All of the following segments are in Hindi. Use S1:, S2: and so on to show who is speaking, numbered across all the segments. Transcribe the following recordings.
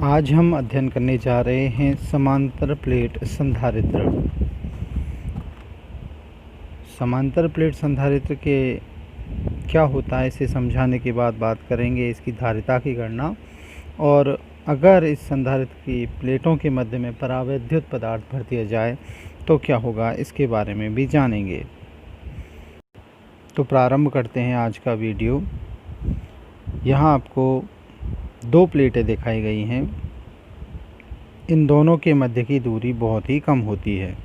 S1: आज हम अध्ययन करने जा रहे हैं समांतर प्लेट संधारित्र। समांतर प्लेट संधारित्र के क्या होता है इसे समझाने के बाद बात करेंगे इसकी धारिता की गणना, और अगर इस संधारित्र की प्लेटों के मध्य में परावैद्युत पदार्थ भर दिया जाए तो क्या होगा इसके बारे में भी जानेंगे। तो प्रारंभ करते हैं आज का वीडियो। यहाँ आपको दो प्लेटें दिखाई गई हैं। इन दोनों के मध्य की दूरी बहुत ही कम होती है।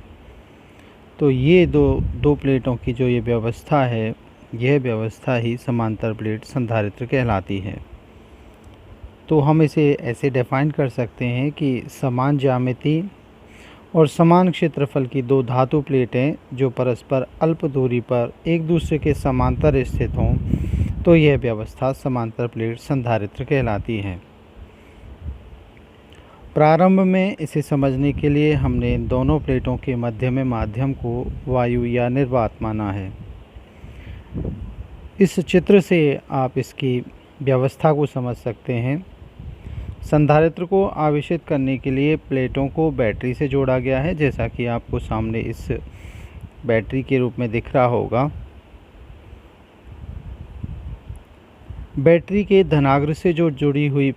S1: तो ये दो प्लेटों की जो ये व्यवस्था है, यह व्यवस्था ही समांतर प्लेट संधारित्र कहलाती है। तो हम इसे ऐसे डिफाइन कर सकते हैं कि समान ज्यामिति और समान क्षेत्रफल की दो धातु प्लेटें जो परस्पर अल्प दूरी पर एक दूसरे के समांतर स्थित हों, तो यह व्यवस्था समांतर प्लेट संधारित्र कहलाती है। प्रारंभ में इसे समझने के लिए हमने इन दोनों प्लेटों के मध्य में माध्यम को वायु या निर्वात माना है। इस चित्र से आप इसकी व्यवस्था को समझ सकते हैं। संधारित्र को आवेशित करने के लिए प्लेटों को बैटरी से जोड़ा गया है, जैसा कि आपको सामने इस बैटरी के रूप में दिख रहा होगा। बैटरी के धनाग्र से जो जुड़ी हुई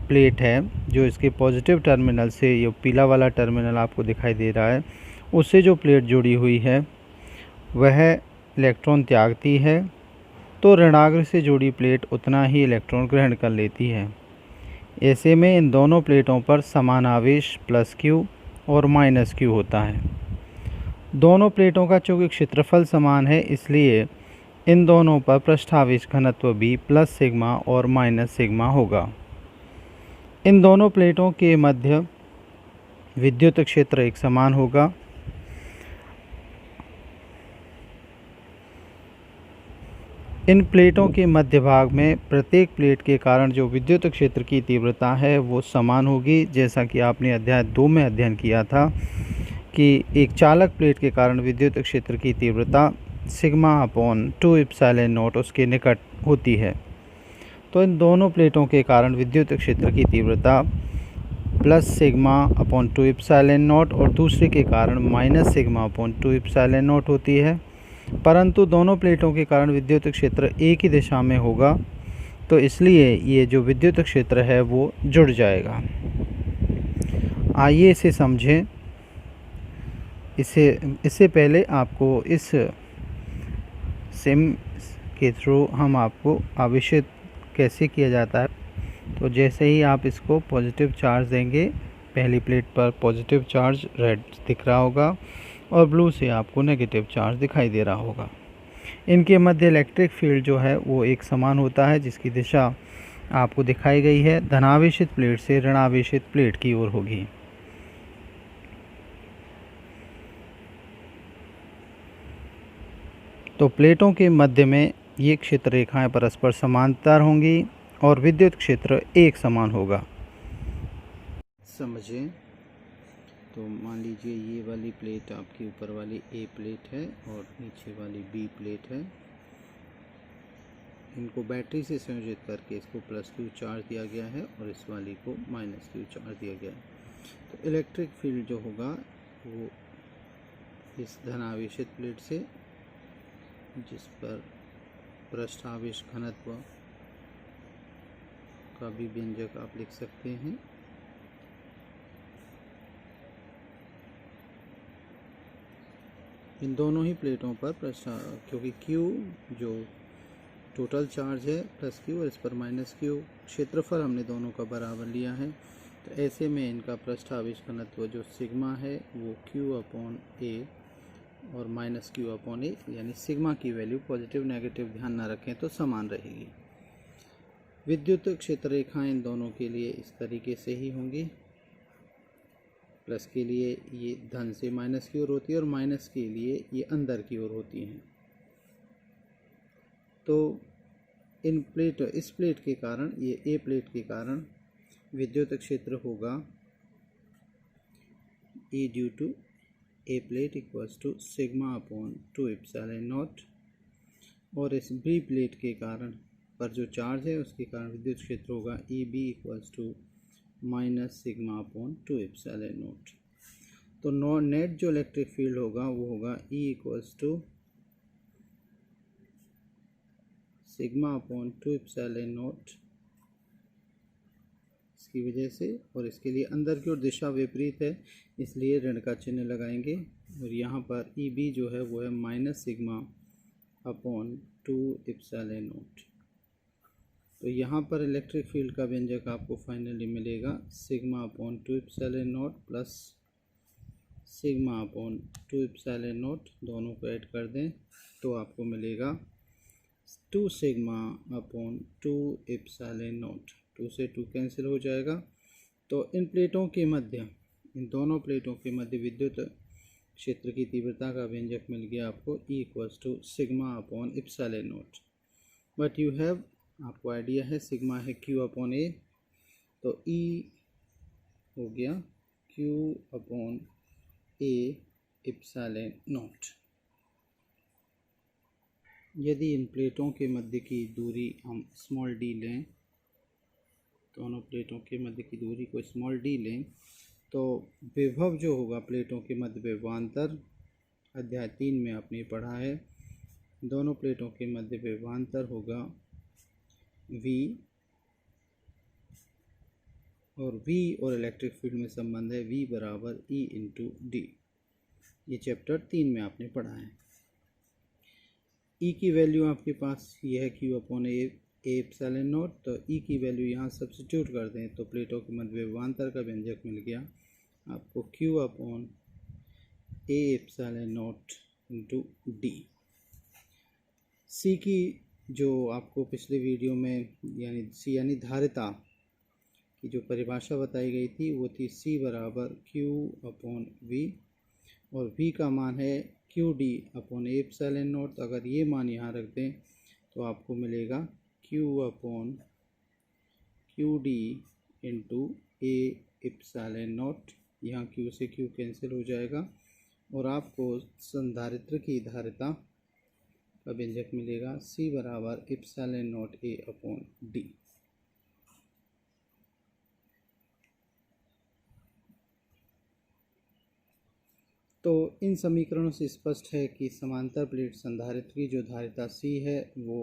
S1: प्लेट है, जो इसके पॉजिटिव टर्मिनल से, ये पीला वाला टर्मिनल आपको दिखाई दे रहा है, उससे जो प्लेट जुड़ी हुई है वह इलेक्ट्रॉन त्यागती है, तो ऋणाग्र से जुड़ी प्लेट उतना ही इलेक्ट्रॉन ग्रहण कर लेती है। ऐसे में इन दोनों प्लेटों पर समान आवेश प्लस क्यू और माइनस क्यू होता है। दोनों प्लेटों का चूँकि क्षेत्रफल समान है, इसलिए इन दोनों पर पृष्ठावेश घनत्व भी प्लस सिग्मा और माइनस सिग्मा होगा। इन दोनों प्लेटों के मध्य विद्युत क्षेत्र एक समान होगा। इन प्लेटों के मध्य भाग में प्रत्येक प्लेट के कारण जो विद्युत क्षेत्र की तीव्रता है वो समान होगी, जैसा कि आपने अध्याय 2 में अध्ययन किया था कि एक चालक प्लेट के कारण विद्युत क्षेत्र की तीव्रता सिग्मा अपॉन 2 एप्सिलॉन नॉट उसके निकट होती है। तो इन दोनों प्लेटों के कारण विद्युत क्षेत्र की तीव्रता plus sigma upon 2 epsilon naught और दूसरे के कारण minus sigma upon 2 epsilon not होती है। परंतु दोनों प्लेटों के कारण विद्युत क्षेत्र एक ही दिशा में होगा, तो इसलिए ये जो विद्युत क्षेत्र है वो जुड़ जाएगा। आइए इसे समझें। इससे पहले आपको इस सिम के थ्रू हम आपको आवेशित कैसे किया जाता है। तो जैसे ही आप इसको पॉजिटिव चार्ज देंगे, पहली प्लेट पर पॉजिटिव चार्ज रेड दिख रहा होगा और ब्लू से आपको नेगेटिव चार्ज दिखाई दे रहा होगा। इनके मध्य इलेक्ट्रिक फील्ड जो है वो एक समान होता है, जिसकी दिशा आपको दिखाई गई है, धनावेशित प्लेट से ऋणावेशित प्लेट की ओर होगी। तो प्लेटों के मध्य में ये क्षेत्र रेखाएं परस्पर समांतर होंगी और विद्युत क्षेत्र एक समान होगा। समझें। तो मान लीजिए ये वाली प्लेट आपकी ऊपर वाली ए प्लेट है और नीचे वाली बी प्लेट है। इनको बैटरी से संयोजित करके इसको प्लस क्यू चार्ज दिया गया है और इस वाली को माइनस क्यू चार्ज दिया गया है। तो इलेक्ट्रिक फील्ड जो होगा वो इस धनावेशित प्लेट से, जिस पर पृष्ठ आवेश घनत्व का भी व्यंजक आप लिख सकते हैं, इन दोनों ही प्लेटों पर क्योंकि Q जो टोटल चार्ज है प्लस Q और इस पर माइनस Q, क्षेत्रफल हमने दोनों का बराबर लिया है, तो ऐसे में इनका पृष्ठावेश घनत्व जो सिग्मा है वो Q अपॉन A और माइनस Q अपॉन A, यानी सिग्मा की वैल्यू पॉजिटिव नेगेटिव ध्यान ना रखें तो समान रहेगी। विद्युत क्षेत्र रेखाएं इन दोनों के लिए इस तरीके से ही होंगी। प्लस के लिए ये धन से माइनस की ओर होती है और माइनस के लिए ये अंदर की ओर होती हैं। तो इस प्लेट के कारण, ये ए प्लेट के कारण विद्युत क्षेत्र होगा E due to a plate equals to sigma upon 2 epsilon naught, और इस बी प्लेट के कारण पर जो चार्ज है उसके कारण विद्युत क्षेत्र होगा E B equals to minus sigma upon 2 epsilon naught. तो नेट जो इलेक्ट्रिक फील्ड होगा वो होगा E equals to sigma upon 2 epsilon naught इसकी वजह से, और इसके लिए अंदर की ओर दिशा विपरीत है इसलिए ऋण का चिन्ह लगाएंगे, और यहाँ पर ई बी जो है वो है minus sigma upon 2 epsilon naught. तो यहाँ पर इलेक्ट्रिक फील्ड का व्यंजक आपको फाइनली मिलेगा sigma upon 2 epsilon not plus sigma upon 2 epsilon not, दोनों को ऐड कर दें तो आपको मिलेगा 2 सिग्मा अपॉन 2 एप्सिलॉन नॉट। 2 से 2 कैंसिल हो जाएगा। तो इन प्लेटों के मध्य, इन दोनों प्लेटों के मध्य विद्युत क्षेत्र की तीव्रता का व्यंजक मिल गया आपको E equals to sigma upon epsilon naught. But you have, आपको आइडिया है सिग्मा है Q अपॉन A, तो E हो गया Q upon A epsilon naught. यदि इन प्लेटों के मध्य की दूरी हम स्मॉल d लें, दोनों प्लेटों के मध्य की दूरी को स्मॉल d लें, तो विभव जो होगा प्लेटों के मध्य विभवांतर, अध्याय 3 में आपने पढ़ा है, दोनों प्लेटों के मध्य विभवांतर होगा V, और V और इलेक्ट्रिक फील्ड में संबंध है V बराबर E इंटू डी। ये चैप्टर 3 में आपने पढ़ा है। E की वैल्यू आपके पास ये है Q upon A epsilon naught, तो E की वैल्यू यहाँ सब्स्टिट्यूट कर दें तो प्लेटों के मध्य विभवांतर का व्यंजक मिल गया आपको Q upon A epsilon not into D. C की जो आपको पिछले वीडियो में यानी C यानी धारिता की जो परिभाषा बताई गई थी वो थी C बराबर Q अपॉन V, और V का मान है Q D upon A epsilon not. अगर ये मान यहाँ रख दें तो आपको मिलेगा Q upon Q D into A epsilon not. यहाँ Q से Q कैंसिल हो जाएगा और आपको संधारित्र की धारिता का व्यंजक मिलेगा C बराबर epsilon not A upon D। तो इन समीकरणों से स्पष्ट है कि समांतर प्लेट संधारित्र की जो धारिता C है वो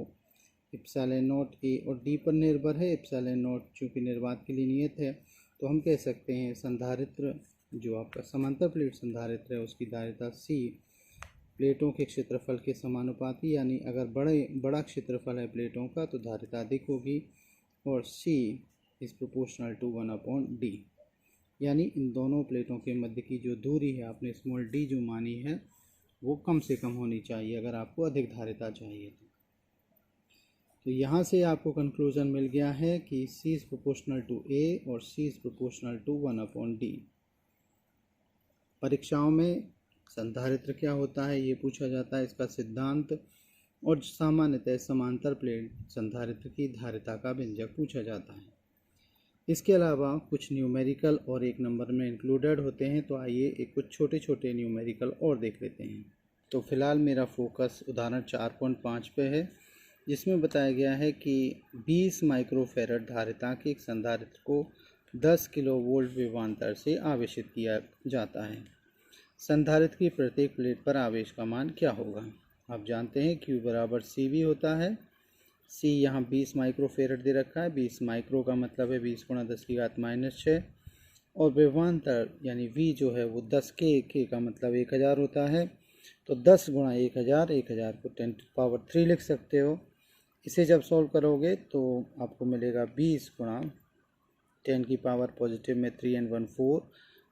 S1: एप्सिलॉन नॉट A और D पर निर्भर है। एप्सिलॉन नॉट चूँकि निर्वात के लिए नियत है, तो हम कह सकते हैं संधारित्र जो आपका समांतर प्लेट संधारित्र है उसकी धारिता C प्लेटों के क्षेत्रफल के समानुपाती, यानी अगर बड़ा क्षेत्रफल है प्लेटों का तो धारिता अधिक होगी, और C is proportional to 1 upon D, यानी इन दोनों प्लेटों के मध्य की जो दूरी है आपने स्मॉल d जो मानी है वो कम से कम होनी चाहिए अगर आपको अधिक धारिता चाहिए। तो यहाँ से आपको कंक्लूजन मिल गया है कि C is proportional to A और C is proportional to 1 upon D। परीक्षाओं में संधारित्र क्या होता है ये पूछा जाता है, इसका सिद्धांत, और सामान्यतः समांतर प्लेट संधारित्र की धारिता का व्यंजक पूछा जाता है। इसके अलावा कुछ न्यूमेरिकल और एक नंबर में इंक्लूडेड होते हैं, तो आइए एक कुछ छोटे छोटे न्यूमेरिकल और देख लेते हैं। तो फिलहाल मेरा फोकस उदाहरण 4.5 पे है, जिसमें बताया गया है कि 20 माइक्रोफैरड धारिता के एक संधारित्र को 10 किलोवोल्ट विभवांतर से आवेशित किया जाता है। संधारित्र की प्रत्येक प्लेट पर आवेश का मान क्या होगा। आप जानते हैं Q बराबर CV होता है। C यहाँ 20 माइक्रोफैरड दे रखा है, 20 माइक्रो का मतलब है 20 गुणा 10 की घात -6, और विभवांतर यानी V जो है वो 10 के का मतलब 1000 होता है, तो 10 गुणा 1000, 1000 को 10⁻³ लिख सकते हो। इसे जब सॉल्व करोगे तो आपको मिलेगा 20 गुणा 10 की पावर पॉजिटिव में 3 and 1 4,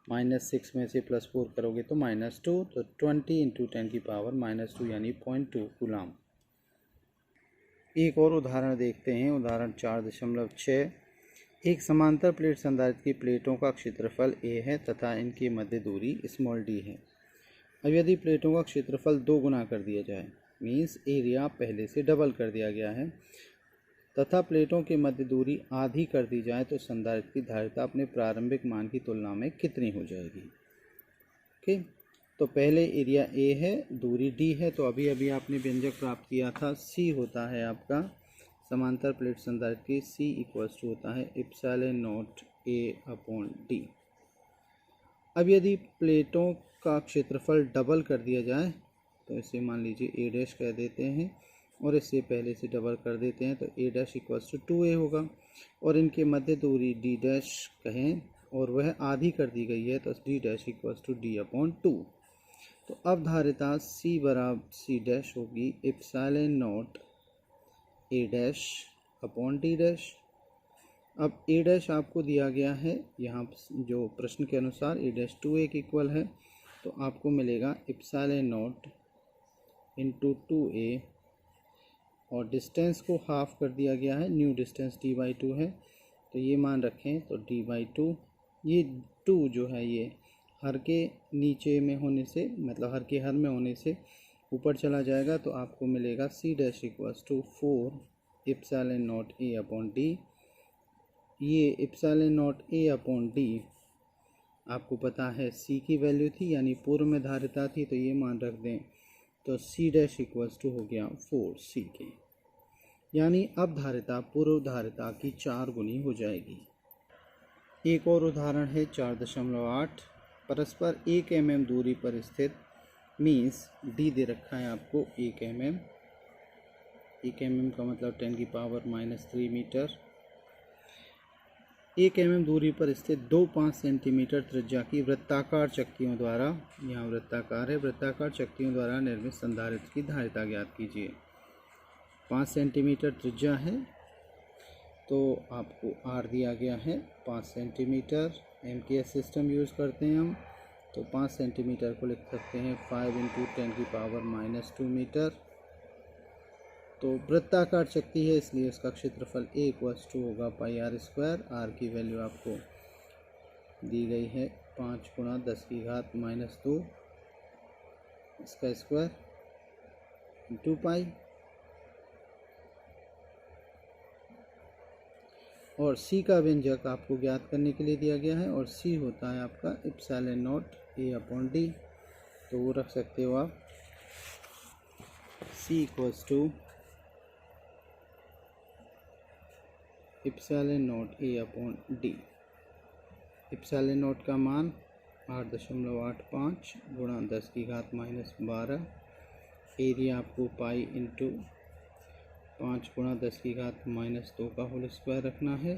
S1: -6 में से +4 करोगे तो -2, तो 20 इंटू 10 की पावर -2 यानी 0.2 कूलाम। एक और उदाहरण देखते हैं, उदाहरण 4.6। एक समांतर प्लेट संधारित्र की प्लेटों का क्षेत्रफल A है तथा इनकी मध्य दूरी स्मॉल d है। अब यदि प्लेटों का क्षेत्रफल 2 गुना कर दिया जाए, मीन्स एरिया पहले से डबल कर दिया गया है, तथा प्लेटों की मध्य दूरी आधी कर दी जाए, तो संधारित्र की धारिता अपने प्रारंभिक मान की तुलना में कितनी हो जाएगी। ओके, तो पहले एरिया A है, दूरी D है, तो अभी अभी आपने व्यंजक प्राप्त किया था C होता है आपका समांतर प्लेट संधारित्र की C इक्वल्स टू होता है एप्सिलॉन नॉट A/D। अब यदि प्लेटों का क्षेत्रफल डबल कर दिया जाए तो इसे मान लीजिए A' कह देते हैं और इससे पहले से डबल कर देते हैं तो A' इक्वल्स टू 2A होगा और इनके मध्य दूरी D' कहें और वह आधी कर दी गई है तो D' इक्वल्स टू D/2। तो अब धारिता C बराबर C' होगी एप्सिलॉन नॉट A'/D'। अब A' आपको दिया गया है यहाँ जो प्रश्न के अनुसार A' 2A के इक्वल है तो आपको मिलेगा एप्सिलॉन नॉट इंटू 2A और डिस्टेंस को हाफ कर दिया गया है, न्यू डिस्टेंस D/2 है तो ये मान रखें तो D/2। ये 2 जो है ये हर के नीचे में होने से मतलब हर के हर में होने से ऊपर चला जाएगा तो आपको मिलेगा C' equals to 4 epsilon naught A/D। ये एप्सिलॉन नॉट A/D आपको पता है C की वैल्यू थी यानी पूर्व में धारिता थी तो ये मान रख दें तो C' इक्वल्स टू हो गया 4C के, यानी अब धारिता पूर्व धारिता की 4 गुनी हो जाएगी। एक और उदाहरण है 4.8 परस्पर 1 mm दूरी पर स्थित मीन्स D दे रखा है आपको 1 mm। 1 mm का मतलब 10⁻³ मीटर। 1 mm दूरी पर स्थित दो 5 सेंटीमीटर त्रिज्या की वृत्ताकार चक्तियों द्वारा, यहाँ वृत्ताकार है, वृत्ताकार चक्तियों द्वारा निर्मित संधारित्र की धारिता ज्ञात कीजिए। 5 सेंटीमीटर त्रिज्या है तो आपको R दिया गया है 5 सेंटीमीटर। MKS सिस्टम यूज़ करते हैं हम तो 5 सेंटीमीटर को लिख सकते हैं 5 × 10⁻² मीटर। तो वृत्ताकार चक्ति है इसलिए उसका क्षेत्रफल A इक्वल्स टू होगा πr²। R की वैल्यू आपको दी गई है 5 × 10⁻² इसका स्क्वायर इंटू पाई। और C का व्यंजक आपको ज्ञात करने के लिए दिया गया है और C होता है आपका एप्सिलॉन नॉट A/D। तो वो रख सकते हो आप C equals to epsilon naught A/D। Epsilon naught का मान 8.85 × 10⁻12। एरिया आपको पाई इंटू 5 × 10⁻² का होल स्क्वायर रखना है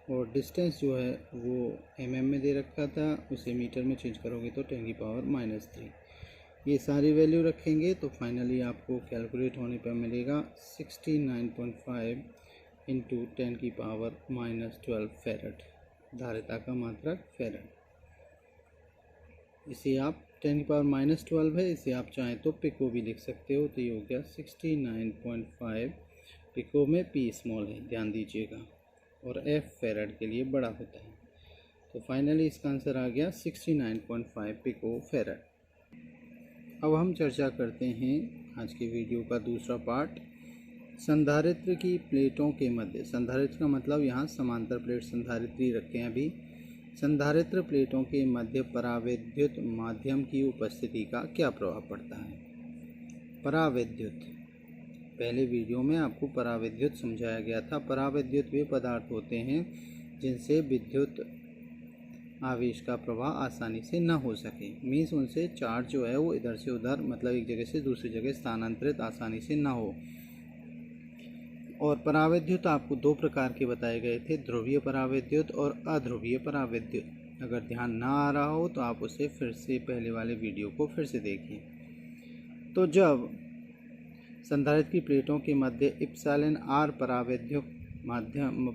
S1: और डिस्टेंस जो है वो mm में दे रखा था, उसे मीटर में चेंज करोगे तो 10⁻³ ये सारी वैल्यू रखेंगे तो फाइनली आपको कैलकुलेट होने पर मिलेगा 69.5 × 10⁻12 फैरड, धारिता का मात्रक फैरड। इसे आप 10⁻12 है, इसे आप चाहें तो पिको भी लिख सकते हो तो ये हो गया 69.5। पिको में P स्मॉल है ध्यान दीजिएगा और F फैरड के लिए बड़ा होता है। तो फाइनली इसका आंसर आ गया 69.5 पिको फैरड। अब हम चर्चा करते हैं आज के वीडियो का दूसरा पार्ट, संधारित्र की प्लेटों के मध्य। संधारित्र का मतलब यहाँ समांतर प्लेट संधारित्र ही रखे हैं अभी। संधारित्र प्लेटों के मध्य परावैद्युत माध्यम की उपस्थिति का क्या प्रभाव पड़ता है। परावैद्युत, पहले वीडियो में आपको परावैद्युत समझाया गया था। परावैद्युत वे पदार्थ होते हैं जिनसे विद्युत आवेश का प्रवाह आसानी से न हो सके, मीन्स उनसे चार्ज जो है वो इधर से उधर मतलब एक जगह से दूसरी जगह स्थानांतरित आसानी से ना हो। और परावैद्युत आपको दो प्रकार के बताए गए थे, ध्रुवीय परावैद्युत और अध्रुवीय परावैद्युत। अगर ध्यान ना आ रहा हो तो आप उसे फिर से पहले वाले वीडियो को फिर से देखिए। तो जब संधारित्र की प्लेटों के मध्य एप्सिलॉन R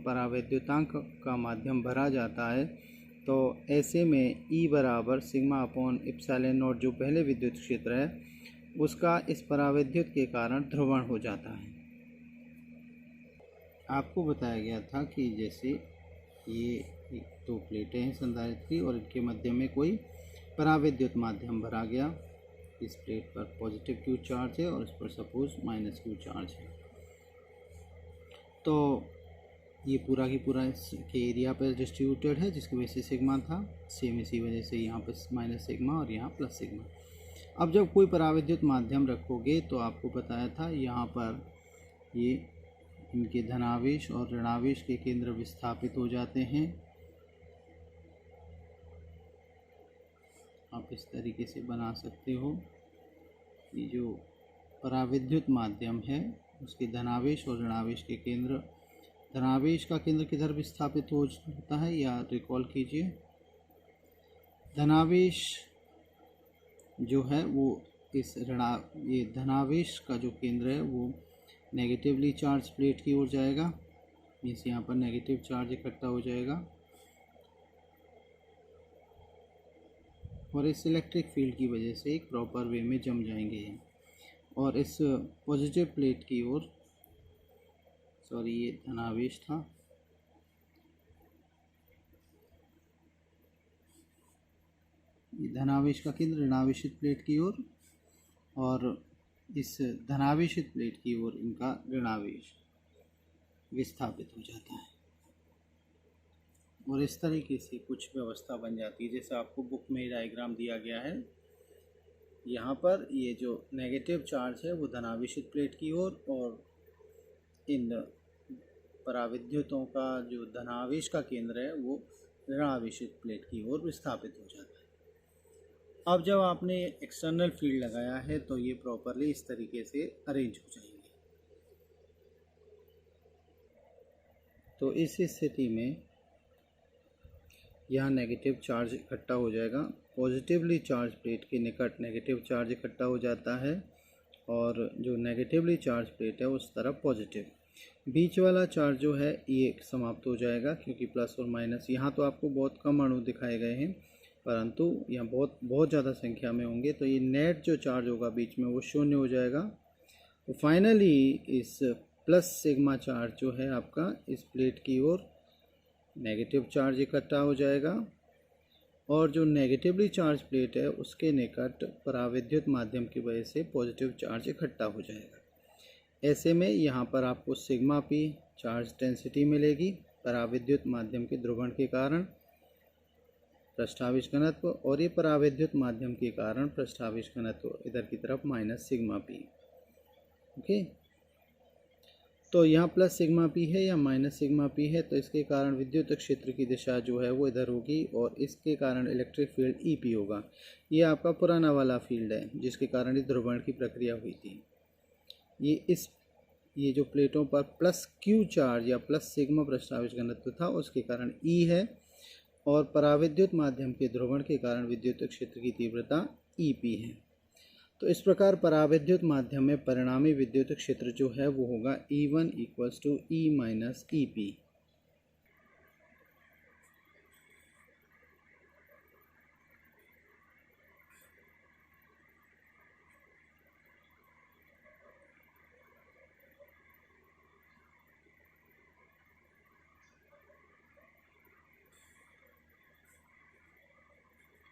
S1: परावैद्युतांक का माध्यम भरा जाता है तो ऐसे में E बराबर σ/ε0 जो पहले विद्युत क्षेत्र है उसका इस परावैद्युत के कारण ध्रुवण हो जाता है। आपको बताया गया था कि जैसे ये दो प्लेटें हैं संधारित्र की और इनके मध्य में कोई परावैद्युत माध्यम भरा गया। इस प्लेट पर पॉजिटिव Q चार्ज है और इस पर सपोज -Q चार्ज है। तो ये पूरा की पूरा के एरिया पर डिस्ट्रीब्यूटेड है जिसकी वजह से सिग्मा था, सेम इसी वजह से यहाँ पर माइनस सिग्मा और यहाँ प्लस सिग्मा। अब जब कोई परावैद्युत माध्यम रखोगे तो आपको बताया था यहाँ पर ये इनके धनावेश और ऋणावेश के केंद्र विस्थापित हो जाते हैं। आप इस तरीके से बना सकते हो। ये जो पराविद्युत माध्यम है उसके धनावेश और ऋणावेश के केंद्र, धनावेश का केंद्र किधर विस्थापित होता है, या रिकॉल कीजिए, धनावेश जो है वो ये धनावेश का जो केंद्र है वो नेगेटिवली चार्ज प्लेट की ओर जाएगा। मीन्स यहाँ पर नेगेटिव चार्ज इकट्ठा हो जाएगा और इस इलेक्ट्रिक फील्ड की वजह से एक प्रॉपर वे में जम जाएंगे और इस पॉजिटिव प्लेट की ओर, सॉरी ये धनावेश था, ये धनावेश का केंद्र ऋणावेशित प्लेट की ओर और इस धनावेशित प्लेट की ओर इनका ऋणावेश विस्थापित हो जाता है और इस तरीके से कुछ व्यवस्था बन जाती है। जैसे आपको बुक में डायग्राम दिया गया है, यहाँ पर ये जो नेगेटिव चार्ज है वो धनावेशित प्लेट की ओर और इन पराविद्युतों का जो धनावेश का केंद्र है वो ऋणावेशित प्लेट की ओर विस्थापित हो जाता है। अब जब आपने एक्सटर्नल फील्ड लगाया है तो ये प्रॉपरली इस तरीके से अरेंज हो जाएंगे। तो इस स्थिति में यहाँ नेगेटिव चार्ज इकट्ठा हो जाएगा, पॉजिटिवली चार्ज प्लेट के निकट नेगेटिव चार्ज इकट्ठा हो जाता है और जो नेगेटिवली चार्ज प्लेट है उस तरफ पॉजिटिव, बीच वाला चार्ज जो है ये समाप्त हो जाएगा क्योंकि प्लस और माइनस, यहाँ तो आपको बहुत कम अणु दिखाए गए हैं परंतु यहाँ बहुत ज़्यादा संख्या में होंगे, तो ये नेट जो चार्ज होगा बीच में वो शून्य हो जाएगा। तो फाइनली इस प्लस सिग्मा चार्ज जो है आपका इस प्लेट की ओर नेगेटिव चार्ज इकट्ठा हो जाएगा और जो नेगेटिवली चार्ज प्लेट है उसके निकट पराविद्युत माध्यम की वजह से पॉजिटिव चार्ज इकट्ठा हो जाएगा। ऐसे में यहाँ पर आपको सिग्मा पी चार्ज डेंसिटी मिलेगी पराविद्युत माध्यम के ध्रुवण के कारण पृष्ठावेश घनत्व, और ये पराविद्युत माध्यम के कारण पृष्ठावेश घनत्व इधर की तरफ माइनस सिग्मा पी। ओके, तो यहाँ प्लस सिग्मा पी है या माइनस सिग्मा पी है, तो इसके कारण विद्युत क्षेत्र की दिशा जो है वो इधर होगी और इसके कारण इलेक्ट्रिक फील्ड ई पी होगा। ये आपका पुराना वाला फील्ड है जिसके कारण इस ध्रुवण की प्रक्रिया हुई थी। ये जो प्लेटों पर प्लस क्यू चार्ज या प्लस सिग्मा पृष्ठावेश घनत्व था उसके कारण ई है और पराविद्युत माध्यम के ध्रुवण के कारण विद्युत क्षेत्र की तीव्रता ई पी है। तो इस प्रकार पराविद्युत माध्यम में परिणामी विद्युत क्षेत्र जो है वो होगा E1 equals to E minus E P.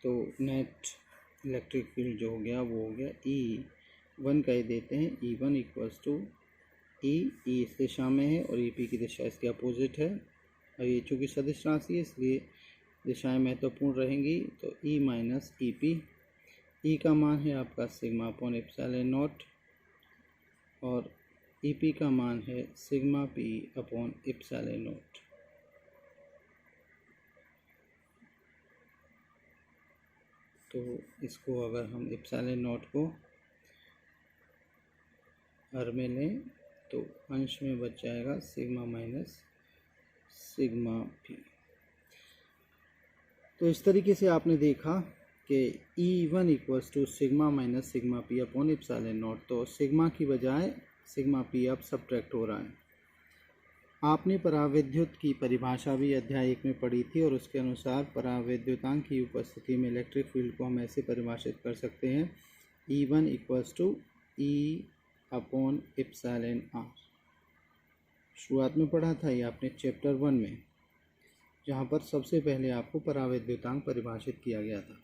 S1: तो नेट इलेक्ट्रिक फील्ड जो हो गया वो हो गया E1 का ही देते हैं, E1 इक्वल्स टू ई इस दिशा में है और EP की दिशा इसके अपोजिट है और ये चूँकि सदिश राशि है इसलिए दिशाएं महत्वपूर्ण रहेंगी। तो E माइनस ई पी, ई का मान है आपका सिग्मा अपॉन एप्सिलॉन नॉट और EP का मान है sigma P upon epsilon naught. तो इसको अगर हम एप्सिलॉन नॉट को हर में लें तो अंश में बच जाएगा सिग्मा माइनस सिग्मा पी। तो इस तरीके से आपने देखा कि E1 equals to sigma minus sigma P upon epsilon naught. तो सिग्मा की बजाय सिग्मा पी अब सब्ट्रैक्ट हो रहा है। आपने पराविद्युत की परिभाषा भी अध्याय 1 में पढ़ी थी और उसके अनुसार पराविद्युतांक की उपस्थिति में इलेक्ट्रिक फील्ड को हम ऐसे परिभाषित कर सकते हैं E1 equals to E upon epsilon R. शुरुआत में पढ़ा था ये आपने चैप्टर 1 में, जहाँ पर सबसे पहले आपको पराविद्युतांक परिभाषित किया गया था।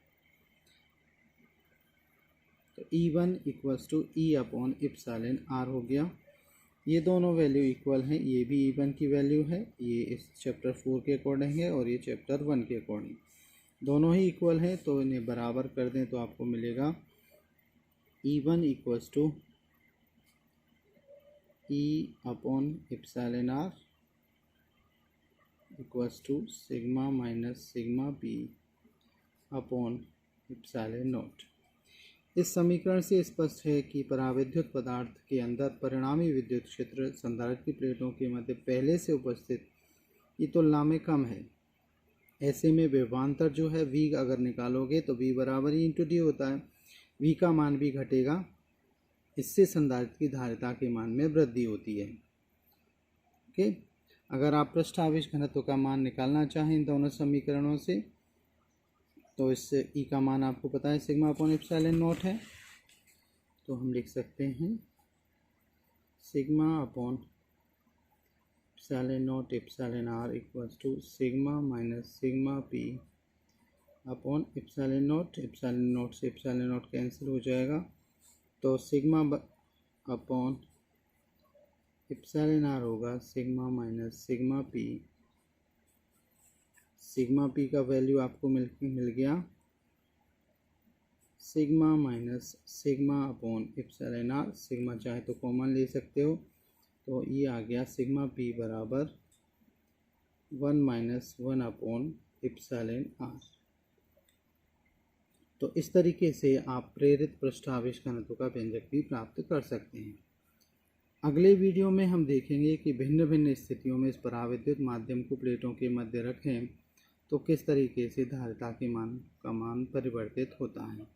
S1: तो E1 equals to E upon epsilon R हो गया। ये दोनों वैल्यू इक्वल हैं, ये भी E1 की वैल्यू है, ये इस चैप्टर 4 के अकॉर्डिंग है और ये चैप्टर 1 के अकॉर्डिंग, दोनों ही इक्वल हैं। तो इन्हें बराबर कर दें तो आपको मिलेगा E1 equals to E upon epsilon R equals to sigma minus sigma P upon epsilon naught. इस समीकरण से स्पष्ट है कि पराविद्युत पदार्थ के अंदर परिणामी विद्युत क्षेत्र संधारित्र की प्लेटों के मध्य पहले से उपस्थित की तुलना में कम है। ऐसे में विभवांतर जो है V अगर निकालोगे तो V बराबर ही इंटू डी होता है। V का मान भी घटेगा, इससे संधारित्र की धारिता के मान में वृद्धि होती है। ओके, अगर आप पृष्ठावेश घनत्व का मान निकालना चाहें इन दोनों समीकरणों से तो इस ई का मान आपको पता है सिग्मा अपॉन एप्सिलॉन नॉट है, तो हम लिख सकते हैं sigma upon epsilon naught epsilon R equals to sigma minus sigma P upon epsilon naught से एप्सिलॉन नॉट कैंसिल हो जाएगा, तो सिग्मा अपॉन एप्सिलॉन आर होगा sigma minus sigma P. Sigma P का वैल्यू आपको मिल गया sigma minus sigma upon epsilon R. Sigma चाहे तो कॉमन ले सकते हो, तो ये आ गया सिग्मा पी बराबर 1 माइनस 1 अपॉन एप्सिलॉन आर। तो इस तरीके से आप प्रेरित पृष्ठावेश घनत्व का व्यंजक भी प्राप्त कर सकते हैं। अगले वीडियो में हम देखेंगे कि भिन्न भिन्न स्थितियों में इस पराविद्युत माध्यम को प्लेटों के मध्य रखें तो किस तरीके से धारिता के मान का मान परिवर्तित होता है।